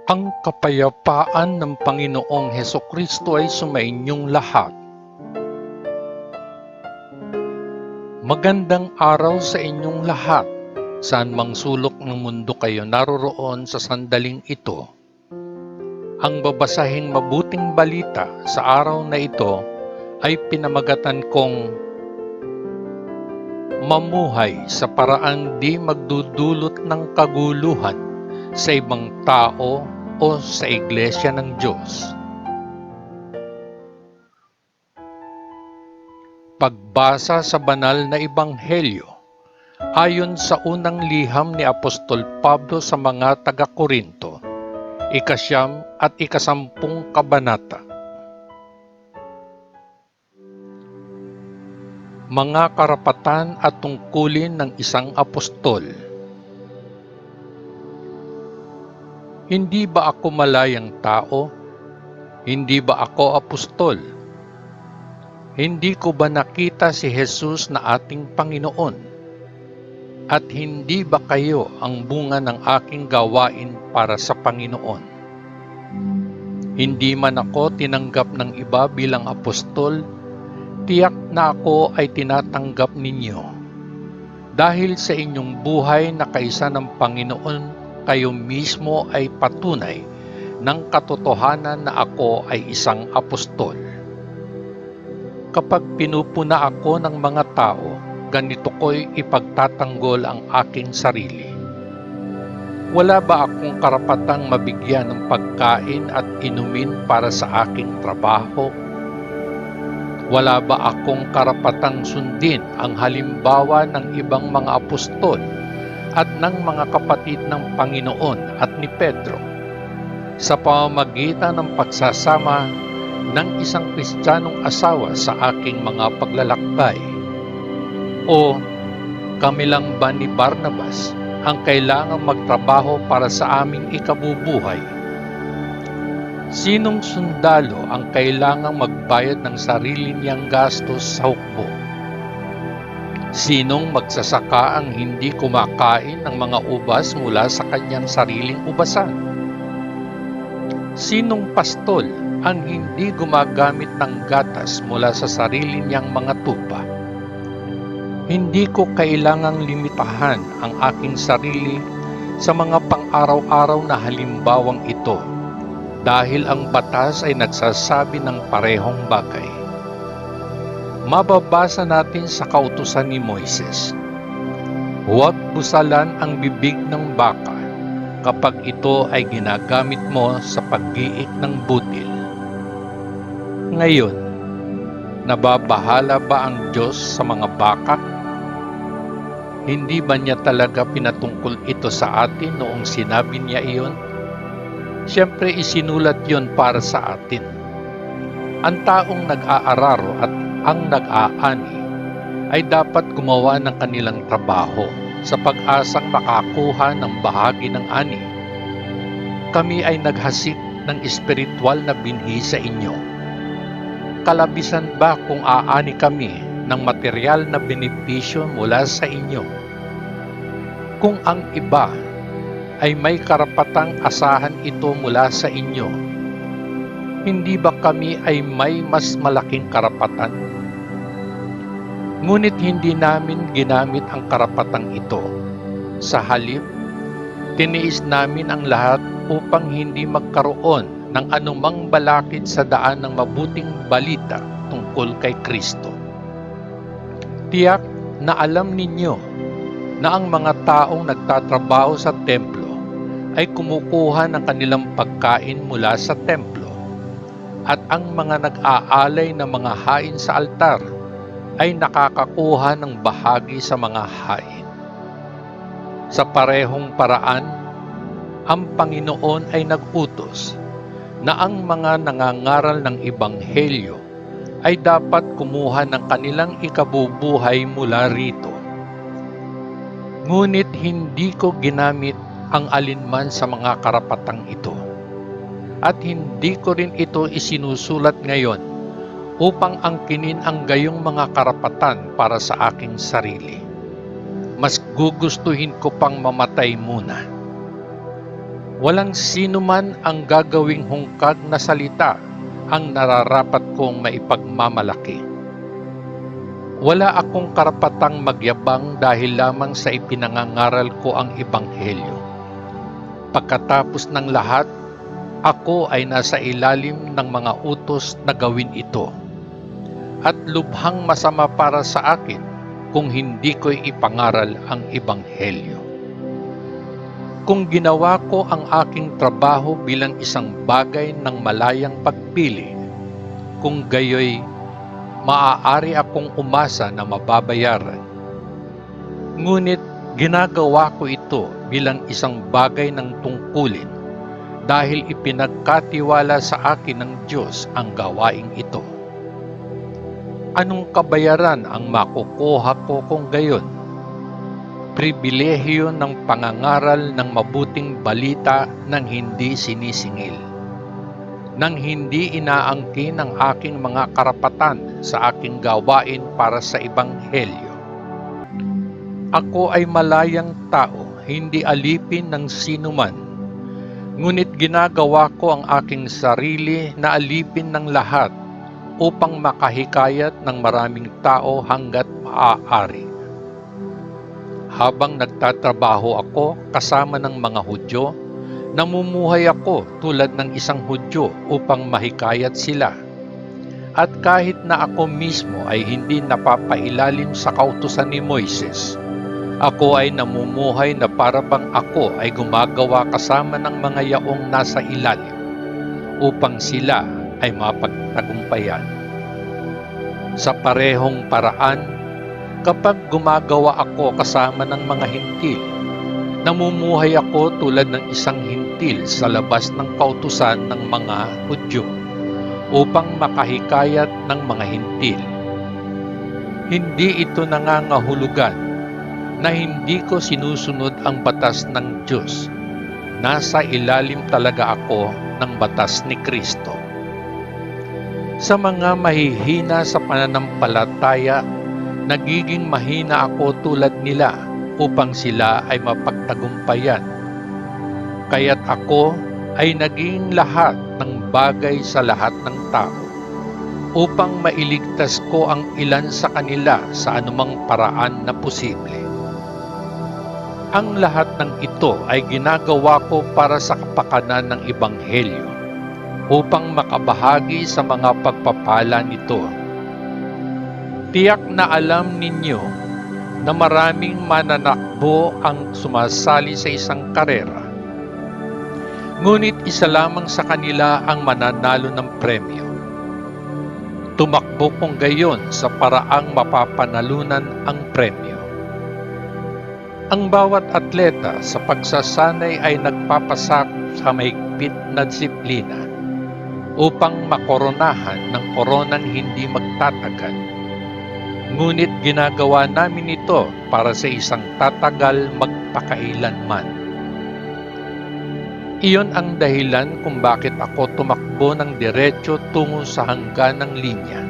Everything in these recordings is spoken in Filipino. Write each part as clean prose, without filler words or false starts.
Ang kapayapaan ng Panginoong Hesukristo ay sumainyong lahat. Magandang araw sa inyong lahat, saan mang sulok ng mundo kayo naroroon sa sandaling ito. Ang babasahing mabuting balita sa araw na ito ay pinamagatan kong mamuhay sa paraang di magdudulot ng kaguluhan sa ibang tao o sa Iglesia ng Diyos. Pagbasa sa banal na Ebanghelyo ayon sa unang liham ni Apostol Pablo sa mga taga-Korinto, 9 at 10 kabanata. Mga karapatan at tungkulin ng isang apostol. Hindi ba ako malayang tao? Hindi ba ako apostol? Hindi ko ba nakita si Jesus na ating Panginoon? At hindi ba kayo ang bunga ng aking gawain para sa Panginoon? Hindi man ako tinanggap ng iba bilang apostol, tiyak na ako ay tinatanggap ninyo. Dahil sa inyong buhay na kaisa ng Panginoon, kayo mismo ay patunay ng katotohanan na ako ay isang apostol. Kapag pinupuna ako ng mga tao, ganito ko'y ipagtatanggol ang aking sarili. Wala ba akong karapatang mabigyan ng pagkain at inumin para sa aking trabaho? Wala ba akong karapatang sundin ang halimbawa ng ibang mga apostol at ng mga kapatid ng Panginoon at ni Pedro sa pamamagitan ng pagsasama ng isang Kristiyanong asawa sa aking mga paglalakbay? O kami lang ba ni Barnabas ang kailangang magtrabaho para sa aming ikabubuhay? Sinong sundalo ang kailangang magbayad ng sarili niyang gastos sa hukbo? Sinong magsasaka ang hindi kumakain ng mga ubas mula sa kanyang sariling ubasan? Sinong pastol ang hindi gumagamit ng gatas mula sa sarili niyang mga tupa? Hindi ko kailangang limitahan ang aking sarili sa mga pang-araw-araw na halimbawang ito dahil ang batas ay nagsasabi ng parehong bagay. Mababasa natin sa kautusan ni Moises, huwag busalan ang bibig ng baka kapag ito ay ginagamit mo sa paggiik ng butil. Ngayon, nababahala ba ang Diyos sa mga baka? Hindi ba niya talaga pinatungkol ito sa atin noong sinabi niya iyon? Siyempre isinulat yon para sa atin. Ang taong nag-aararo at ang nag-aani ay dapat gumawa ng kanilang trabaho sa pag-asang makakuha ng bahagi ng ani. Kami ay naghasik ng espiritual na binhi sa inyo. Kalabisan ba kung aani kami ng material na benepisyo mula sa inyo? Kung ang iba ay may karapatang asahan ito mula sa inyo, hindi ba kami ay may mas malaking karapatan? Ngunit hindi namin ginamit ang karapatang ito. Sa halip, tiniis namin ang lahat upang hindi magkaroon ng anumang balakid sa daan ng mabuting balita tungkol kay Kristo. Tiyak na alam ninyo na ang mga taong nagtatrabaho sa templo ay kumukuha ng kanilang pagkain mula sa templo, at ang mga nag-aalay ng mga hain sa altar ay nakakakuha ng bahagi sa mga hain. Sa parehong paraan, ang Panginoon ay nag-utos na ang mga nangangaral ng Ebanghelyo ay dapat kumuha ng kanilang ikabubuhay mula rito. Ngunit hindi ko ginamit ang alinman sa mga karapatang ito, at hindi ko rin ito isinusulat ngayon upang angkinin ang gayong mga karapatan para sa aking sarili. Mas gugustuhin ko pang mamatay muna. Walang sino man ang gagawing hungkag na salita ang nararapat kong maipagmamalaki. Wala akong karapatang magyabang dahil lamang sa ipinangangaral ko ang Ebanghelyo. Pagkatapos ng lahat, ako ay nasa ilalim ng mga utos na gawin ito. At lubhang masama para sa akin kung hindi ko'y ipangaral ang Ebanghelyo. Kung ginawa ko ang aking trabaho bilang isang bagay ng malayang pagpili, kung gayoy maaari akong umasa na mababayaran. Ngunit ginagawa ko ito bilang isang bagay ng tungkulin dahil ipinagkatiwala sa akin ng Diyos ang gawaing ito. Anong kabayaran ang makukuha ko kung gayon? Pribilehiyo ng pangangaral ng mabuting balita ng hindi sinisingil, nang hindi inaangkin ang aking mga karapatan sa aking gawain para sa Ebanghelyo. Ako ay malayang tao, hindi alipin ng sinuman, ngunit ginagawa ko ang aking sarili na alipin ng lahat upang makahikayat ng maraming tao hanggat maaari. Habang nagtatrabaho ako kasama ng mga Hudyo, namumuhay ako tulad ng isang Hudyo upang mahikayat sila. At kahit na ako mismo ay hindi napapailalim sa kautusan ni Moises, ako ay namumuhay na parabang ako ay gumagawa kasama ng mga yaong nasa ilalim upang sila ay mapagtagumpayan. Sa parehong paraan, kapag gumagawa ako kasama ng mga hintil, namumuhay ako tulad ng isang hintil sa labas ng kautusan ng mga Hudyo upang makahikayat ng mga hintil. Hindi ito nangangahulugan na hindi ko sinusunod ang batas ng Diyos. Nasa ilalim talaga ako ng batas ni Kristo. Sa mga mahihina sa pananampalataya, nagiging mahina ako tulad nila upang sila ay mapagtagumpayan. Kaya't ako ay naging lahat ng bagay sa lahat ng tao upang mailigtas ko ang ilan sa kanila sa anumang paraan na posible. Ang lahat ng ito ay ginagawa ko para sa kapakanan ng Ebanghelyo upang makabahagi sa mga pagpapala nito. Tiyak na alam ninyo na maraming mananakbo ang sumasali sa isang karera. Ngunit isa lamang sa kanila ang mananalo ng premyo. Tumakbo kung gayon sa paraang mapapanalunan ang premyo. Ang bawat atleta sa pagsasanay ay nagpapasakop sa mahigpit na disiplina upang makoronahan ng koronang hindi magtatagal. Ngunit ginagawa namin ito para sa isang tatagal magpakailanman. Iyon ang dahilan kung bakit ako tumakbo ng diretso tungo sa hangganang linya.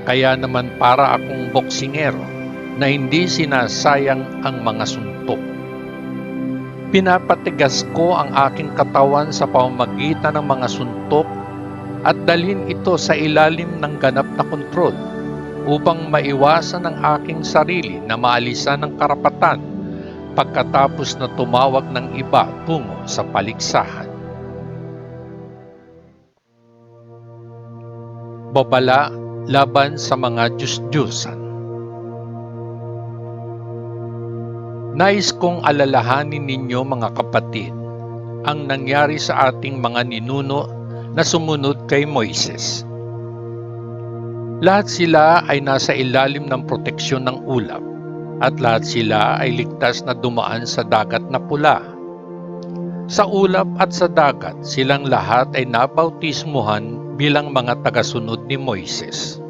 Kaya naman para akong boksingero na hindi sinasayang ang mga suntok. Pinapatigas ko ang aking katawan sa pamamagitan ng mga suntok at dalhin ito sa ilalim ng ganap na kontrol upang maiwasan ang aking sarili na maalisan ng karapatan pagkatapos na tumawag ng iba tungo sa paligsahan. Babala laban sa mga Diyos-Diyosan. Nais kong alalahanin ninyo mga kapatid ang nangyari sa ating mga ninuno na sumunod kay Moises. Lahat sila ay nasa ilalim ng proteksyon ng ulap at lahat sila ay ligtas na dumaan sa dagat na pula. Sa ulap at sa dagat, silang lahat ay nabautismuhan bilang mga tagasunod ni Moises.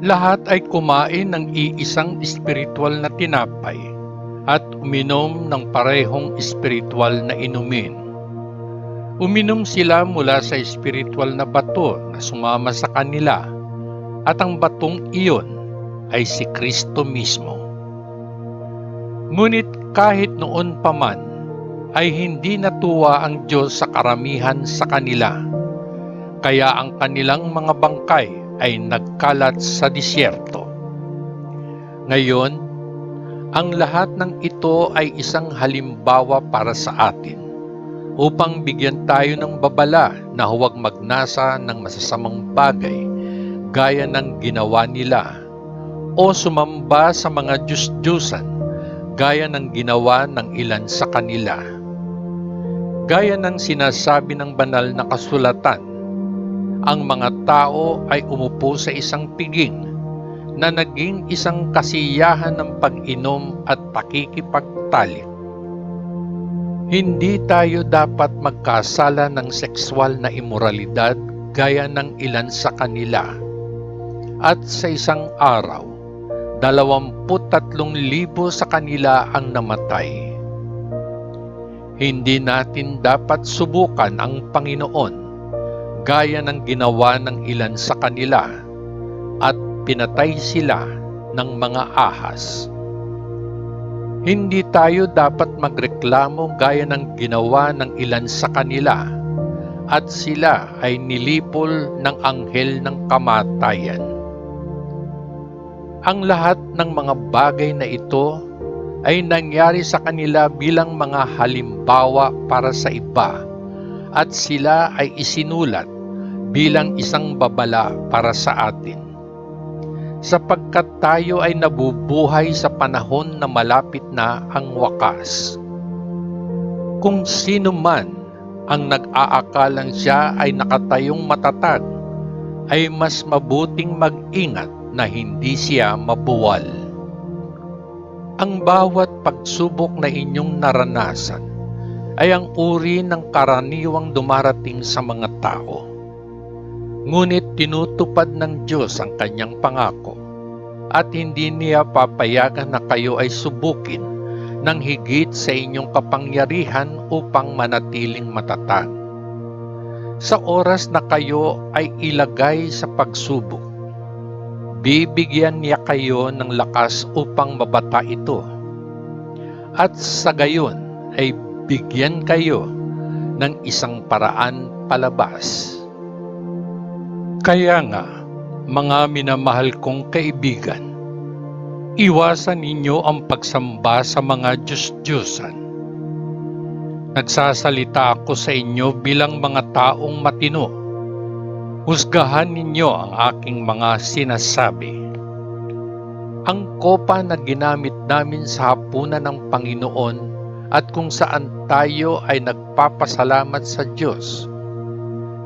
Lahat ay kumain ng iisang espiritual na tinapay at uminom ng parehong espiritual na inumin. Uminom sila mula sa espiritual na bato na sumama sa kanila at ang batong iyon ay si Kristo mismo. Ngunit kahit noon pa man, ay hindi natuwa ang Diyos sa karamihan sa kanila, kaya ang kanilang mga bangkay ay nagkalat sa disyerto. Ngayon, ang lahat ng ito ay isang halimbawa para sa atin, upang bigyan tayo ng babala na huwag magnasa ng masasamang bagay gaya ng ginawa nila, o sumamba sa mga Diyos-Diyosan gaya ng ginawa ng ilan sa kanila. Gaya ng sinasabi ng banal na kasulatan, ang mga tao ay umupo sa isang piging na naging isang kasiyahan ng pag-inom at pakikipagtalik. Hindi tayo dapat magkasala ng sexual na imoralidad gaya ng ilan sa kanila. At sa isang araw, 23,000 sa kanila ang namatay. Hindi natin dapat subukan ang Panginoon gaya ng ginawa ng ilan sa kanila at pinatay sila ng mga ahas. Hindi tayo dapat magreklamo gaya ng ginawa ng ilan sa kanila at sila ay nilipol ng anghel ng kamatayan. Ang lahat ng mga bagay na ito ay nangyari sa kanila bilang mga halimbawa para sa iba, at sila ay isinulat bilang isang babala para sa atin. Sapagkat tayo ay nabubuhay sa panahon na malapit na ang wakas. Kung sino man ang nag-aakalang siya ay nakatayong matatag, ay mas mabuting mag-ingat na hindi siya mabuwal. Ang bawat pagsubok na inyong naranasan ay ang uri ng karaniwang dumarating sa mga tao. Ngunit tinutupad ng Diyos ang kanyang pangako at hindi niya papayagan na kayo ay subukin ng higit sa inyong kapangyarihan upang manatiling matatag. Sa oras na kayo ay ilagay sa pagsubok, bibigyan niya kayo ng lakas upang mabata ito. At sa gayon ay bigyan kayo ng isang paraan palabas. Kaya nga, mga minamahal kong kaibigan, iwasan ninyo ang pagsamba sa mga Diyos-Diyosan. Nagsasalita ako sa inyo bilang mga taong matino. Husgahan ninyo ang aking mga sinasabi. Ang kopa na ginamit namin sa hapunan ng Panginoon at kung saan tayo ay nagpapasalamat sa Diyos.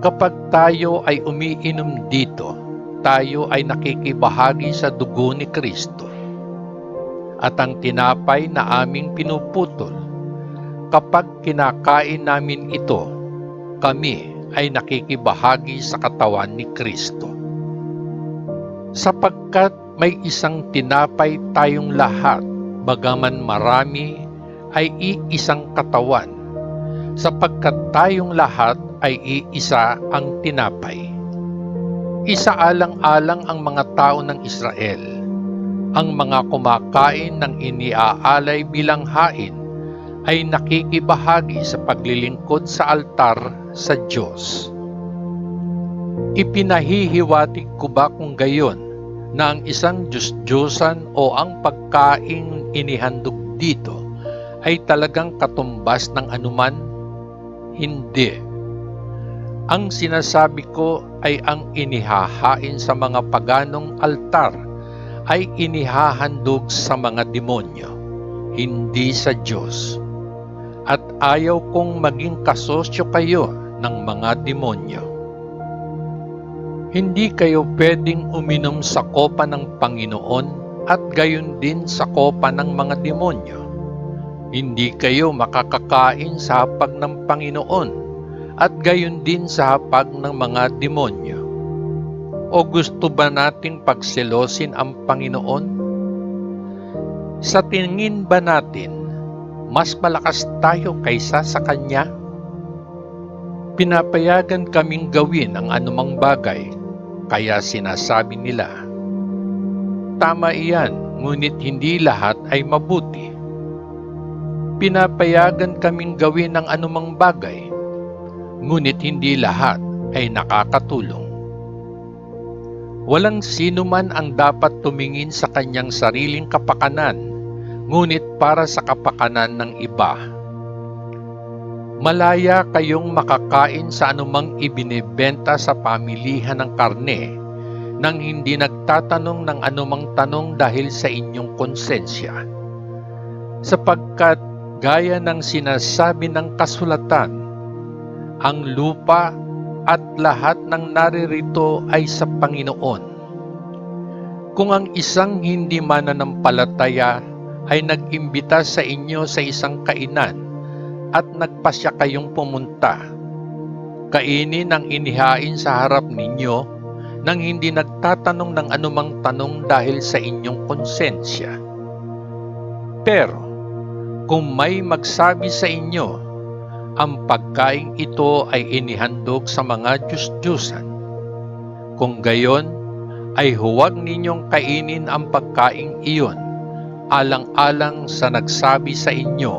Kapag tayo ay umiinom dito, tayo ay nakikibahagi sa dugo ni Kristo. At ang tinapay na aming pinuputol, kapag kinakain namin ito, kami ay nakikibahagi sa katawan ni Kristo. Sapagkat may isang tinapay tayong lahat, bagaman marami, ay iisang katawan, sapagkat tayong lahat ay iisa ang tinapay. Isaalang-alang ang mga tao ng Israel. Ang mga kumakain ng iniaalay bilang hain ay nakikibahagi sa paglilingkod sa altar sa Diyos. Ipinahihiwatig ko ba kung gayon na ang isang Diyos-Diyosan o ang pagkaing inihandog dito ay talagang katumbas ng anuman? Hindi. Ang sinasabi ko ay ang inihahain sa mga paganong altar ay inihahandog sa mga demonyo, hindi sa Diyos. At ayaw kong maging kasosyo kayo ng mga demonyo. Hindi kayo pwedeng uminom sa kopa ng Panginoon at gayon din sa kopa ng mga demonyo. Hindi kayo makakakain sa hapag ng Panginoon at gayon din sa hapag ng mga demonyo. O gusto ba nating pagselosin ang Panginoon? Sa tingin ba natin, mas malakas tayo kaysa sa Kanya? Pinapayagan kaming gawin ang anumang bagay, kaya sinasabi nila, tama iyan, ngunit hindi lahat ay mabuti. Pinapayagan kaming gawin ang anumang bagay, ngunit hindi lahat ay nakakatulong. Walang sino man ang dapat tumingin sa kanyang sariling kapakanan, ngunit para sa kapakanan ng iba. Malaya kayong makakain sa anumang ibinebenta sa pamilihan ng karne nang hindi nagtatanong ng anumang tanong dahil sa inyong konsensya. Sapagkat gaya ng sinasabi ng kasulatan, ang lupa at lahat ng naririto ay sa Panginoon. Kung ang isang hindi mananampalataya ay nag-imbita sa inyo sa isang kainan at nagpasya kayong pumunta, kainin ang inihain sa harap ninyo nang hindi nagtatanong ng anumang tanong dahil sa inyong konsensya. Pero kung may magsabi sa inyo, ang pagkain ito ay inihandog sa mga Diyos-Diyosan, kung gayon ay huwag ninyong kainin ang pagkain iyon, alang-alang sa nagsabi sa inyo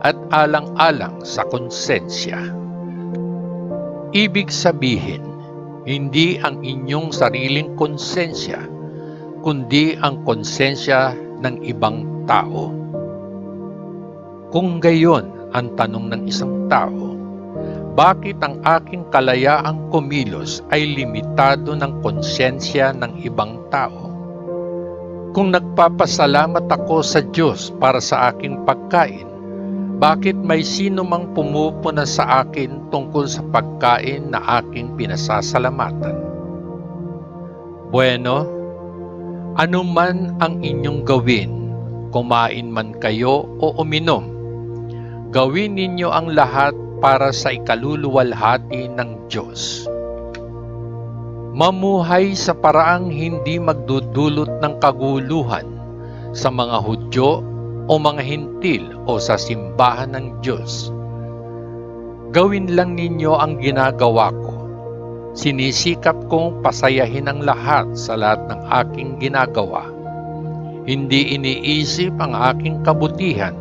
at alang-alang sa konsensya. Ibig sabihin, hindi ang inyong sariling konsensya, kundi ang konsensya ng ibang tao. Kung gayon ang tanong ng isang tao, bakit ang aking kalayaang kumilos ay limitado ng konsensya ng ibang tao? Kung nagpapasalamat ako sa Diyos para sa aking pagkain, bakit may sino mang pumupuna sa akin tungkol sa pagkain na aking pinasasalamatan? Bueno, anuman ang inyong gawin, kumain man kayo o uminom, gawin ninyo ang lahat para sa ikaluluwalhati ng Diyos. Mamuhay sa paraang hindi magdudulot ng kaguluhan sa mga Hudyo o mga Hintil o sa simbahan ng Diyos. Gawin lang ninyo ang ginagawa ko. Sinisikap kong pasayahin ang lahat sa lahat ng aking ginagawa. Hindi iniisip ang aking kabutihan,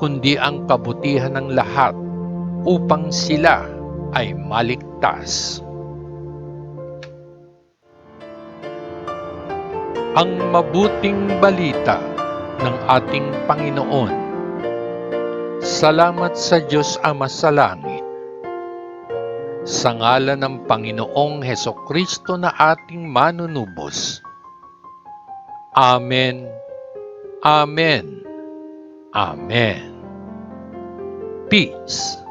kundi ang kabutihan ng lahat upang sila ay maligtas. Ang mabuting balita ng ating Panginoon. Salamat sa Diyos Ama sa langit. Sa ngalan ng Panginoong Hesukristo na ating manunubos. Amen. Amen. Amen. Peace.